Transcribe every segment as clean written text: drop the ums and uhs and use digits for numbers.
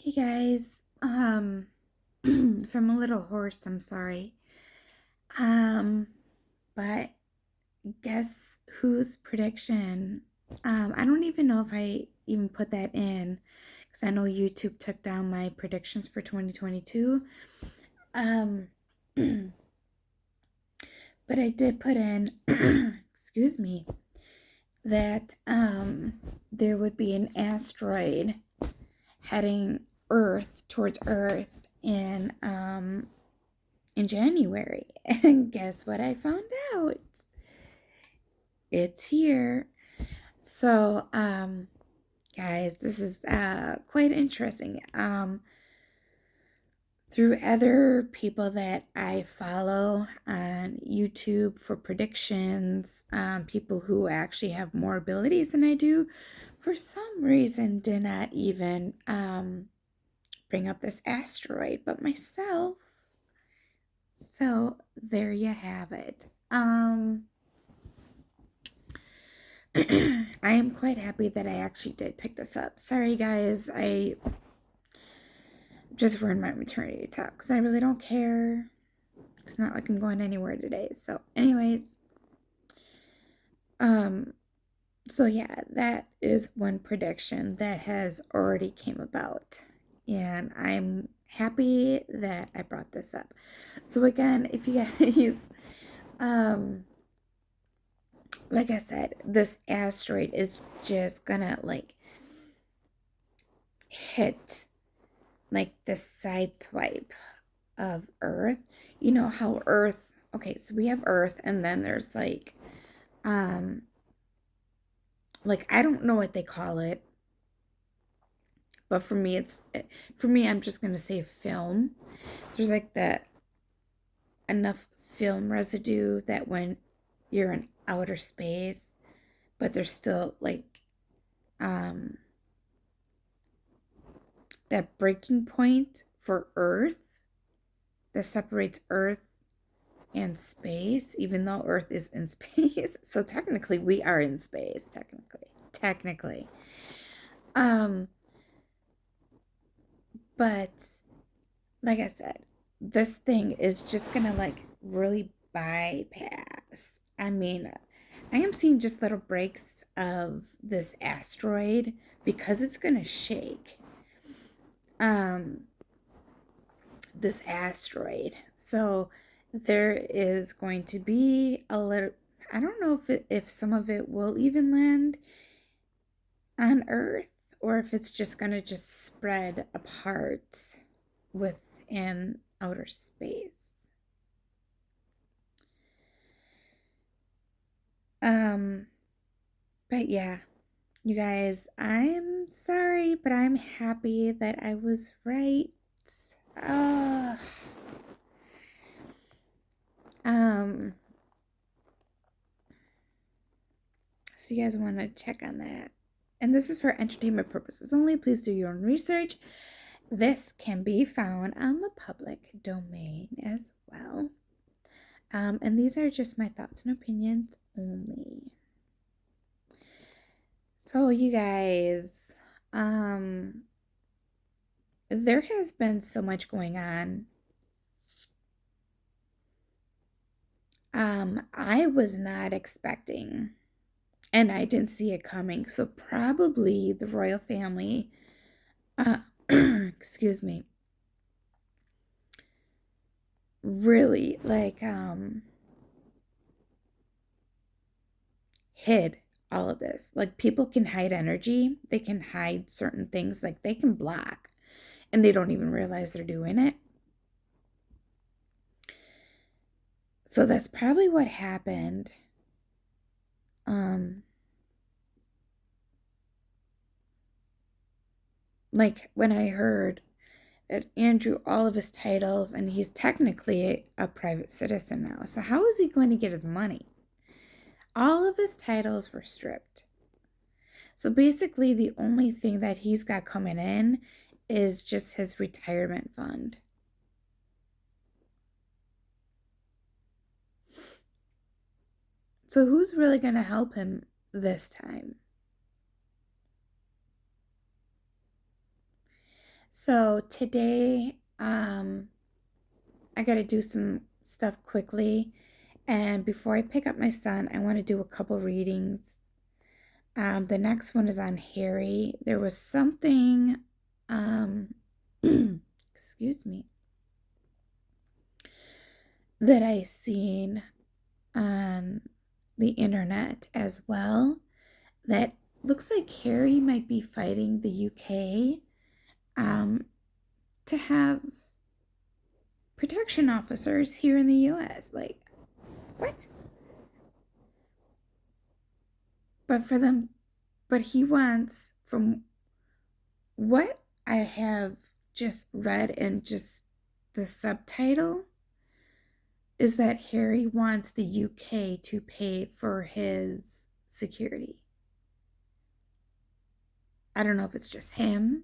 Hey guys, if I'm a little hoarse, I'm sorry. Um, but guess whose prediction? I don't even know if I even put that in because I know YouTube took down my predictions for 2022. Um, but I did put in, excuse me, that there would be an asteroid heading towards Earth in January. And guess what I found out? It's here. So, guys, this is quite interesting. Through other people that I follow on YouTube for predictions, people who actually have more abilities than I do, for some reason did not even bring up this asteroid, but myself. So there you have it. I am quite happy that I actually did pick this up. Sorry, guys, I just ruined my maternity talk because I really don't care. It's not like I'm going anywhere today. So, anyways, um, so yeah, that is one prediction that has already came about, and I'm happy that I brought this up. So again, if you guys, like I said, this asteroid is just gonna like hit like the side swipe of Earth. You know how Earth, okay, so we have Earth and then there's um like I don't know what they call it, but for me I'm just gonna say film. There's like the enough film residue that when you're in outer space, but there's still like um that breaking point for Earth that separates Earth and space, even though Earth is in space. So technically, we are in space. Technically. Um, but like I said, this thing is just gonna like really bypass. I mean, I am seeing just little breaks of this asteroid because it's gonna shake. Um, this asteroid. So there is going to be a little. I don't know if some of it will even land on Earth or if it's just going to just spread apart within outer space. Um, but yeah, you guys, I'm sorry, but I'm happy that I was right. Uh, um, so you guys want to check on that. And this is for entertainment purposes only. Please do your own research. This can be found on the public domain as well. And these are just my thoughts and opinions only. So, you guys, there has been so much going on. I was not expecting, and I didn't see it coming. So, probably the royal family, excuse me, really hid all of this. Like people can hide energy, they can hide certain things, like they can block and they don't even realize they're doing it. So that's probably what happened. Um like when I heard that Andrew all of his titles and he's technically a private citizen now. So how is he going to get his money? All of his titles were stripped. So basically, the only thing that he's got coming in is just his retirement fund. So who's really going to help him this time? So today, I got to do some stuff quickly. And before I pick up my son, I want to do a couple readings. The next one is on Harry. There was something, um, excuse me, that I seen on the internet as well that looks like Harry might be fighting the UK um, to have protection officers here in the US. Like, what? But for them, but he wants, from what I have just read and just the subtitle, is that Harry wants the UK to pay for his security. I don't know if it's just him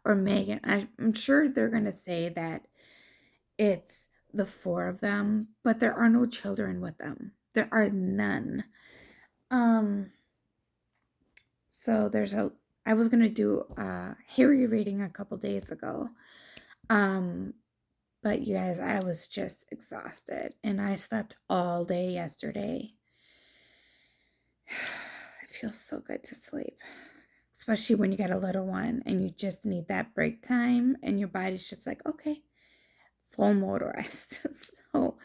or Megan. I'm sure they're going to say that it's the four of them, but there are no children with them. There are none. Um, so I was going to do a Harry reading a couple days ago. Um, but you guys, I was just exhausted and I slept all day yesterday. It feels so good to sleep, especially when you got a little one and you just need that break time and your body's just like, okay, full mode rest. So,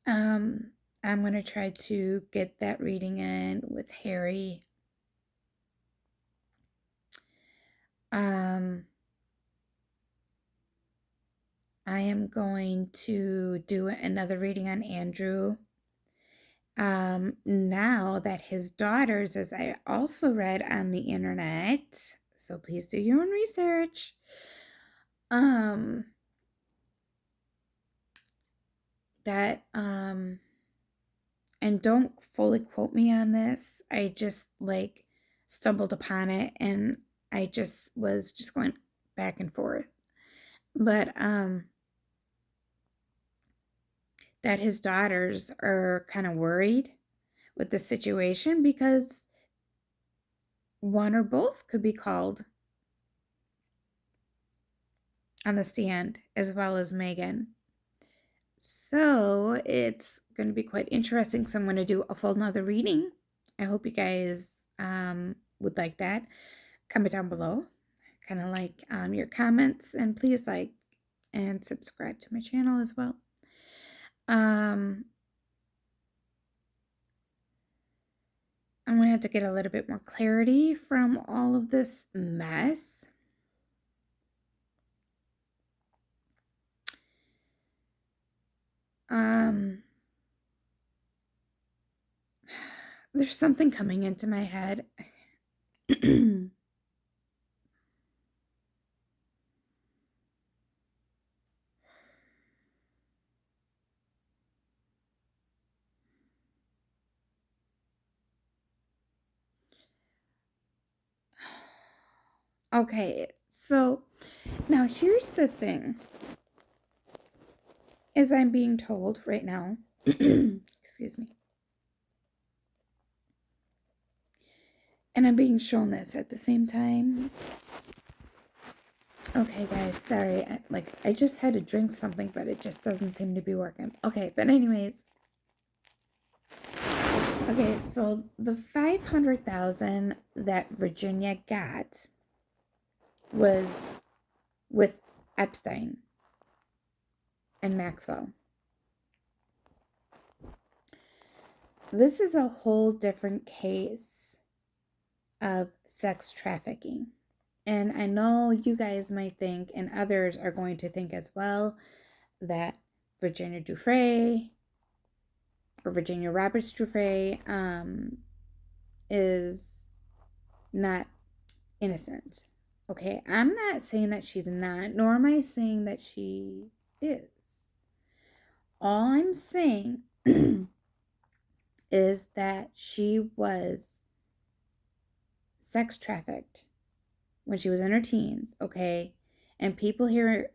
um, I'm going to try to get that reading in with Harry. I am going to do another reading on Andrew. Now that his daughters, as I also read on the internet, so please do your own research. That and don't fully quote me on this. I just like stumbled upon it and I just was just going back and forth. But that his daughters are kind of worried with the situation because one or both could be called on the stand, as well as Megan. So it's going to be quite interesting. So I'm going to do a full another reading. I hope you guys would like that. Comment down below. Kind of like your comments, and please like and subscribe to my channel as well. I'm going to have to get a little bit more clarity from all of this mess. There's something coming into my head. Okay, so now here's the thing. As I'm being told right now, excuse me, and I'm being shown this at the same time. Okay, guys, sorry. I just had to drink something, but it just doesn't seem to be working. Okay, but anyways. Okay, so the 500,000 that Virginia got was with Epstein and Maxwell. This is a whole different case of sex trafficking. And I know you guys might think, and others are going to think as well, that Virginia Giuffre or Virginia Roberts Giuffre is not innocent. Okay, I'm not saying that she's not, nor am I saying that she is. All I'm saying is that she was sex trafficked when she was in her teens, okay? And people here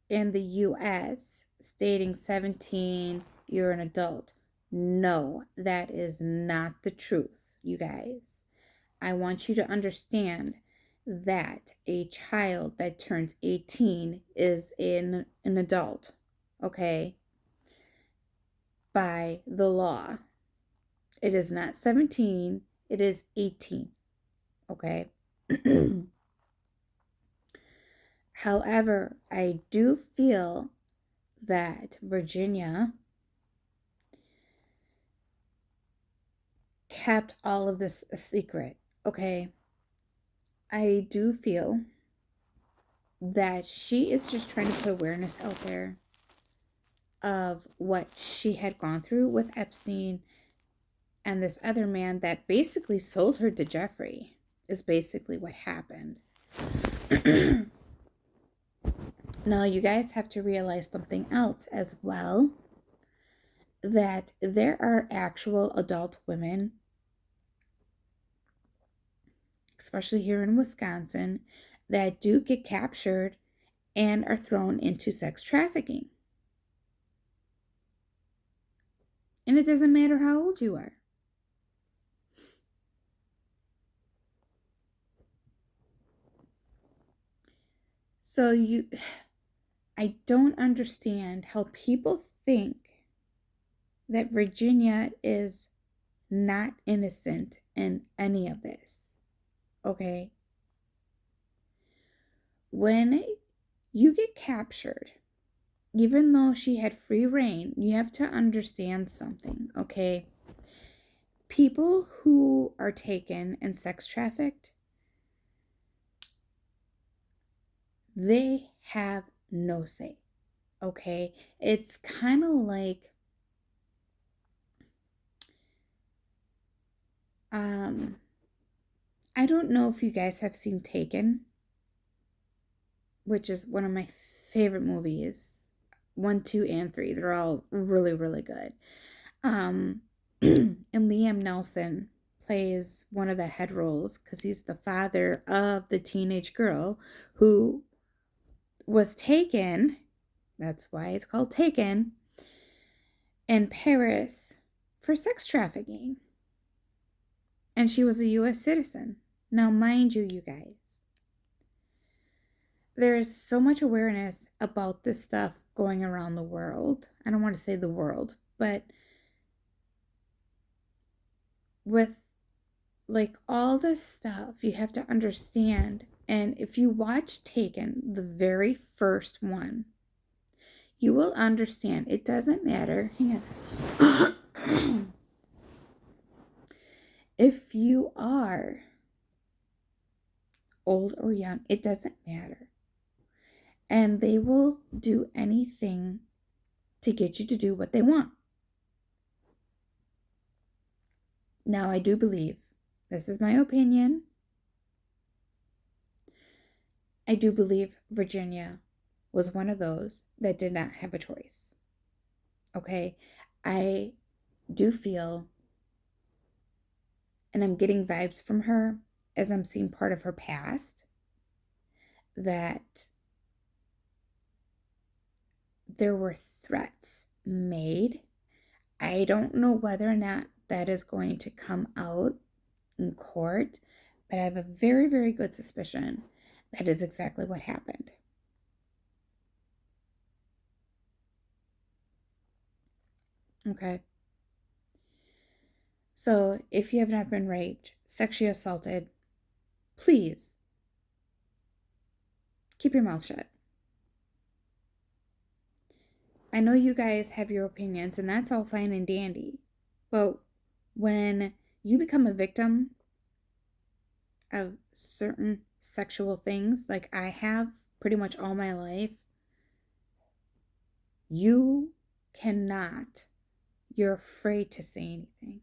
in the US stating 17, you're an adult. No, that is not the truth, you guys. I want you to understand that a child that turns 18 is an adult, okay, by the law. It is not 17, it is 18, okay? However, I do feel that Virginia kept all of this a secret, okay? I do feel that she is just trying to put awareness out there of what she had gone through with Epstein and this other man that basically sold her to Jeffrey, is basically what happened. Now, you guys have to realize something else as well, that there are actual adult women, especially here in Wisconsin, that do get captured and are thrown into sex trafficking. And it doesn't matter how old you are. So I don't understand how people think that Virginia is not innocent in any of this. Okay? When you get captured, even though she had free reign, you have to understand something, okay? People who are taken and sex trafficked, they have no say, okay? It's kind of like, I don't know if you guys have seen Taken, which is one of my favorite movies. 1, 2, and 3. They're all really, really good. And Liam Nelson plays one of the head roles because he's the father of the teenage girl who was taken. That's why it's called Taken, in Paris for sex trafficking. And she was a U.S. citizen. Now, mind you, you guys, there is so much awareness about this stuff going around the world. I don't want to say the world, but with like all this stuff, you have to understand. And if you watch Taken, the very first one, you will understand. It doesn't matter. Hang on. If you are old or young, it doesn't matter. And they will do anything to get you to do what they want. Now, I do believe, this is my opinion, I do believe Virginia was one of those that did not have a choice. Okay? I do feel, and I'm getting vibes from her as I'm seeing part of her past, that there were threats made. I don't know whether or not that is going to come out in court, but I have a very, very good suspicion that is exactly what happened. Okay? So if you have not been raped, sexually assaulted, please keep your mouth shut. I know you guys have your opinions, and that's all fine and dandy. But when you become a victim of certain sexual things, like I have pretty much all my life, you cannot, you're afraid to say anything.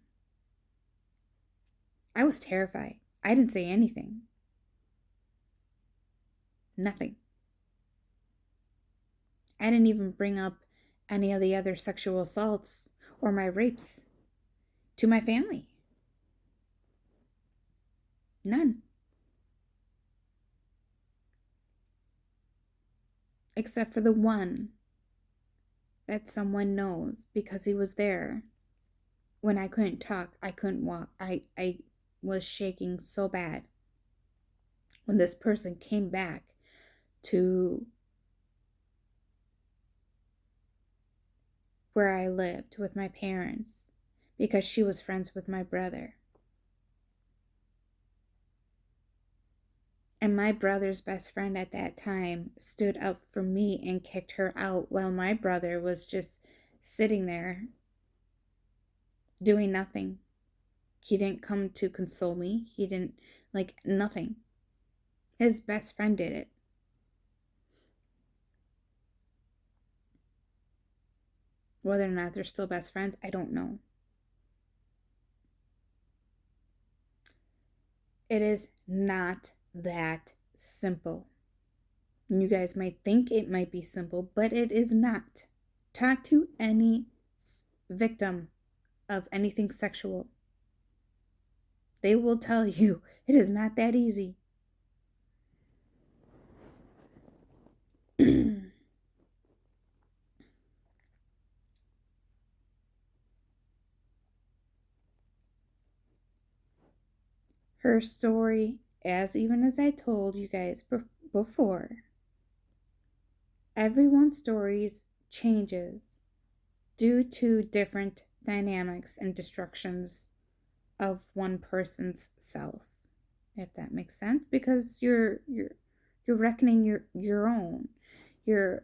I was terrified. I didn't say anything. Nothing. I didn't even bring up any of the other sexual assaults or my rapes to my family. None. Except for the one that someone knows because he was there when I couldn't talk, I couldn't walk. I was shaking so bad. when this person came back to where I lived with my parents because she was friends with my brother. And my brother's best friend at that time stood up for me and kicked her out while my brother was just sitting there doing nothing. He didn't come to console me. He didn't, like, nothing. His best friend did it. Whether or not they're still best friends, I don't know. It is not that simple. You guys might think it might be simple, but it is not. Talk to any victim of anything sexual. They will tell you it is not that easy. Her story, even as I told you guys before, everyone's stories changes due to different dynamics and destructions of one person's self, if that makes sense, because you're reckoning your own. You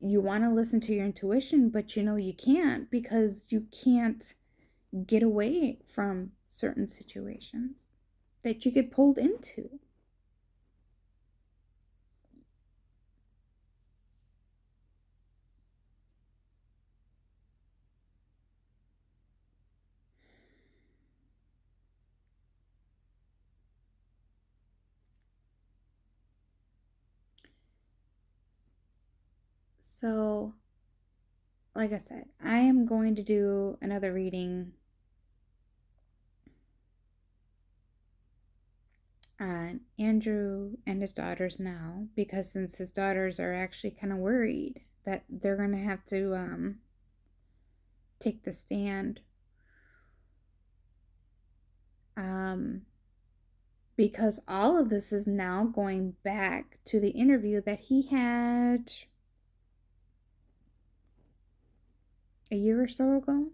want to listen to your intuition, but you know you can't because you can't get away from certain situations that you get pulled into. So, like I said, I am going to do another reading on Andrew and his daughters now, because since his daughters are actually kind of worried that they're going to have to take the stand, um, because all of this is now going back to the interview that he had a year or so ago.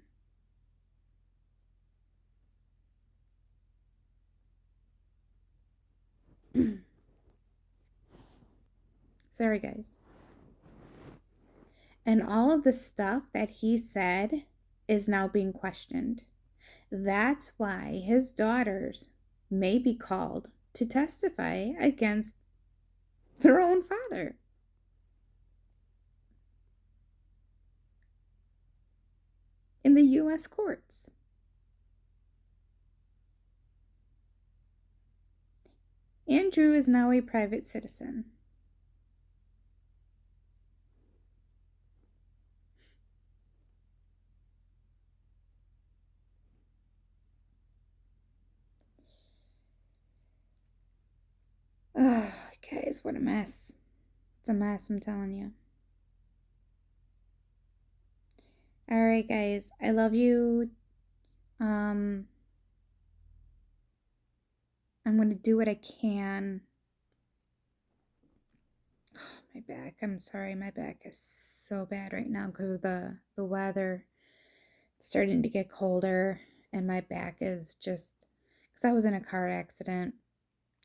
Sorry, guys. And all of the stuff that he said is now being questioned. That's why his daughters may be called to testify against their own father in the U.S. courts. Andrew is now a private citizen. Oh, guys, what a mess. It's a mess, I'm telling you. All right, guys, I love you. Um, I'm going to do what I can. My back, I'm sorry, my back is so bad right now because of the weather. It's starting to get colder, and my back is just because I was in a car accident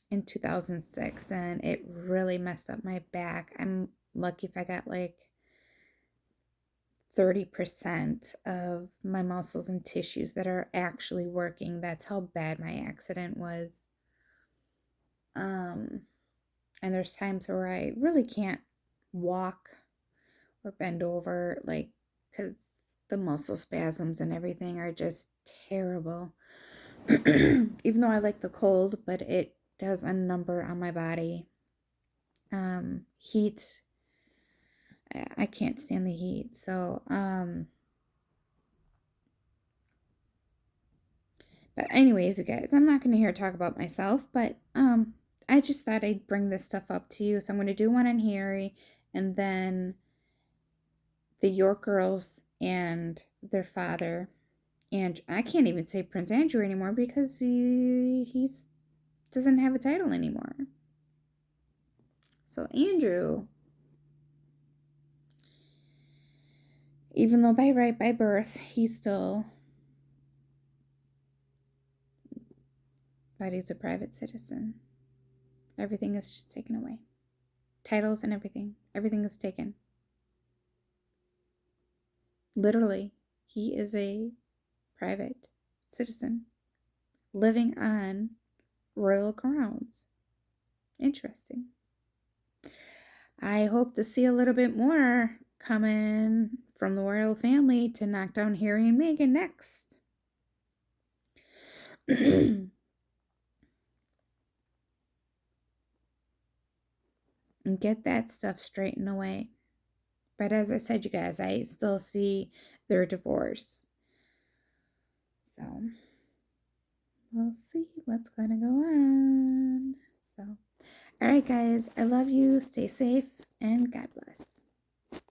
in 2006 and it really messed up my back. I'm lucky if I got like 30% of my muscles and tissues that are actually working. That's how bad my accident was. Um, and there's times where I really can't walk or bend over, like, because the muscle spasms and everything are just terrible. Even though I like the cold, but it does a number on my body. Heat, I can't stand the heat. So, but anyways, guys, I'm not going to here talk about myself, but, I just thought I'd bring this stuff up to you. So I'm going to do one on Harry and then the York girls and their father. And I can't even say Prince Andrew anymore because he's doesn't have a title anymore. So Andrew, even though by right, by birth, he's still, but he's a private citizen. Everything is just taken away. Titles and everything. Everything is taken. Literally, he is a private citizen living on royal crowns. Interesting. I hope to see a little bit more coming from the royal family to knock down Harry and Meghan next. And get that stuff straightened away. But as I said, you guys, I still see their divorce. So we'll see what's going to go on. So, all right, guys, I love you. Stay safe and God bless.